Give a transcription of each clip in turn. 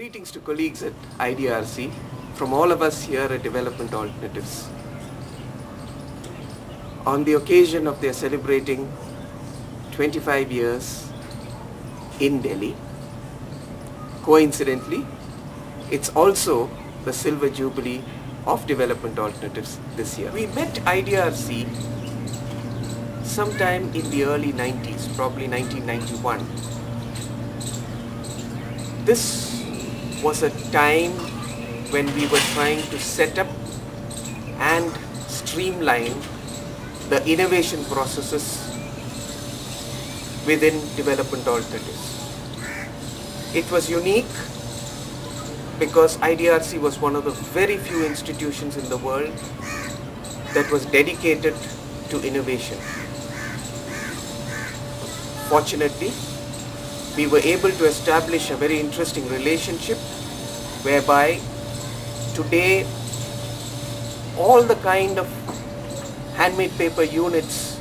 Greetings to colleagues at IDRC from all of us here at Development Alternatives. On the occasion of their celebrating 25 years in Delhi, coincidentally, it's also the Silver Jubilee of Development Alternatives this year. We met IDRC sometime in the early 90s, probably 1991. This was a time when we were trying to set up and streamline the innovation processes within Development Alternatives. It was unique because IDRC was one of the very few institutions in the world that was dedicated to innovation. Fortunately, we were able to establish a very interesting relationship whereby today all the kind of handmade paper units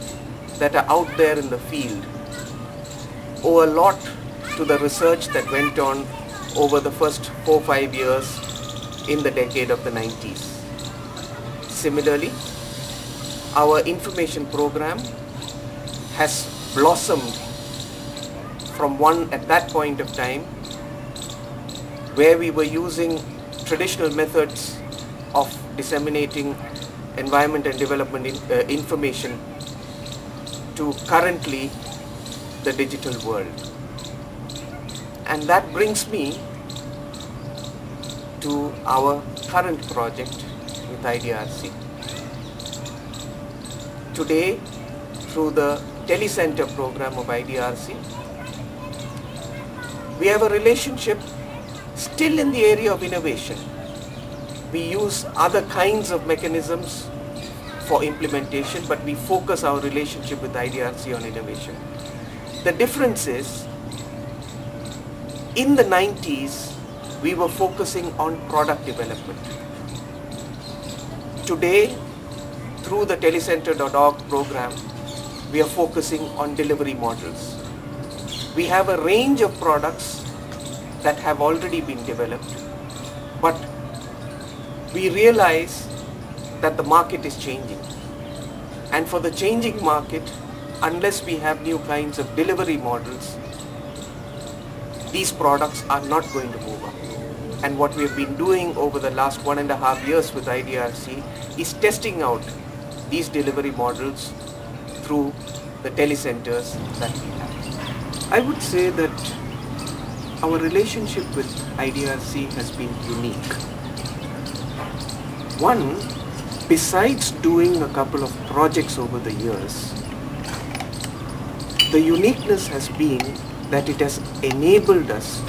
that are out there in the field owe a lot to the research that went on over the first 4-5 years in the decade of the 90s. Similarly, our information program has blossomed from one at that point of time where we were using traditional methods of disseminating environment and development information to currently the digital world. And that brings me to our current project with IDRC. Today, through the Telecenter program of IDRC, we have a relationship still in the area of innovation. We use other kinds of mechanisms for implementation, but we focus our relationship with IDRC on innovation. The difference is, in the 90s, we were focusing on product development. Today, through the telecenter.org program, we are focusing on delivery models. We have a range of products that have already been developed, but we realize that the market is changing. And for the changing market, unless we have new kinds of delivery models, these products are not going to move up. And what we have been doing over the last 1.5 years with IDRC is testing out these delivery models through the telecenters that we have. I would say that our relationship with IDRC has been unique. One, besides doing a couple of projects over the years, the uniqueness has been that it has enabled us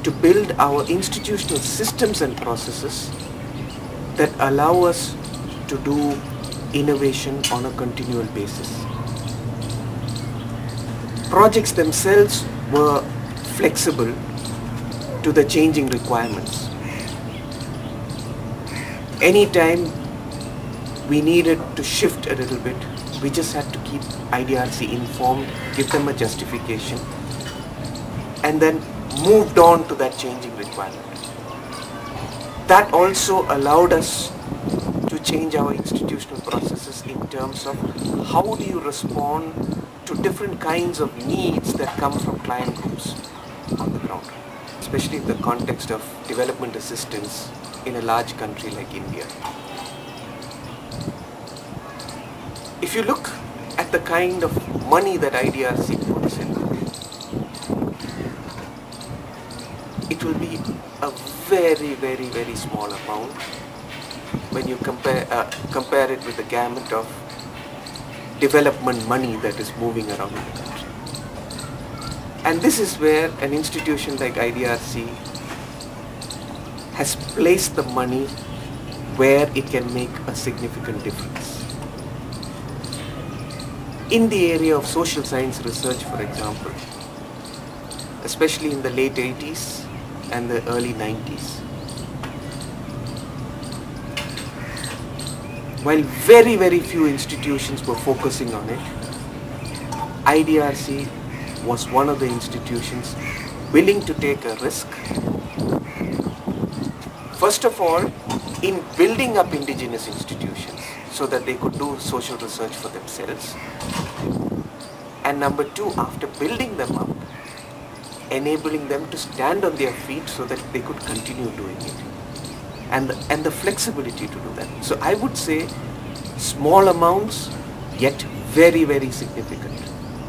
to build our institutional systems and processes that allow us to do innovation on a continual basis. Projects themselves were flexible to the changing requirements. Anytime we needed to shift a little bit, we just had to keep IDRC informed, give them a justification, and then moved on to that changing requirement. That also allowed us to change our institutional processes in terms of how do you respond to different kinds of needs that come from client groups on the ground, especially in the context of development assistance in a large country like India. If you look at the kind of money that IDRC puts in, it will be a very, very, very small amount when you compare it with the gamut of development money that is moving around in the country. And this is where an institution like IDRC has placed the money where it can make a significant difference. In the area of social science research, for example, especially in the late 80s and the early 90s, while very, very few institutions were focusing on it, IDRC was one of the institutions willing to take a risk First of all, in building up indigenous institutions so that they could do social research for themselves. And number two, after building them up, enabling them to stand on their feet so that they could continue doing it. And the flexibility to do that. So I would say small amounts, yet very, very significant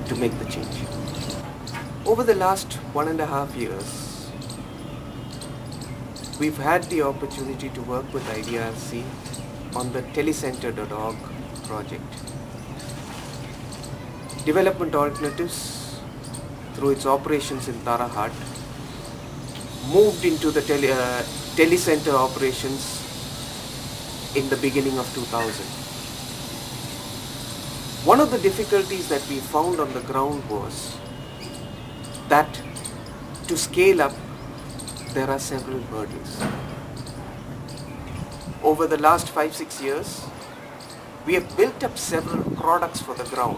to make the change. Over the last 1.5 years, we've had the opportunity to work with IDRC on the telecenter.org project. Development Alternatives, through its operations in Tarahat, moved into the telecenter operations in the beginning of 2000. One of the difficulties that we found on the ground was that to scale up, there are several hurdles. Over the last 5-6 years, we have built up several products for the ground,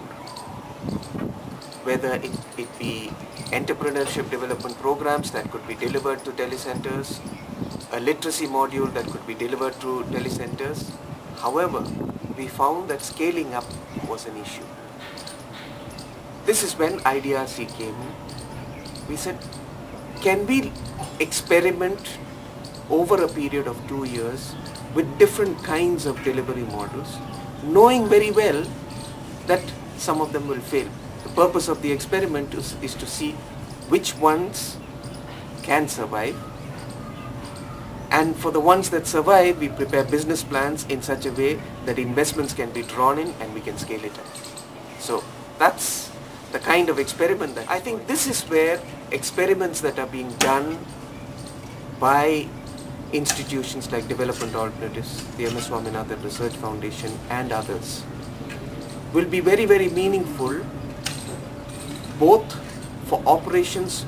whether it be entrepreneurship development programs that could be delivered to telecenters, a literacy module that could be delivered to telecenters. However, we found that scaling up was an issue. This is when IDRC came in. We said, can we experiment over a period of 2 years with different kinds of delivery models, knowing very well that some of them will fail. The purpose of the experiment is to see which ones can survive, and for the ones that survive, we prepare business plans in such a way that investments can be drawn in and we can scale it up. So that's the kind of experiment that I think this is where experiments that are being done by institutions like Development Alternatives, the MS Swaminathan Research Foundation and others will be very, very meaningful, both for operations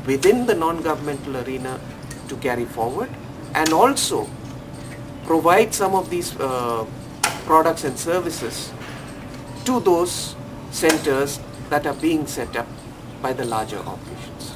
within the non-governmental arena to carry forward, and also provide some of these products and services to those centers that are being set up by the larger operations.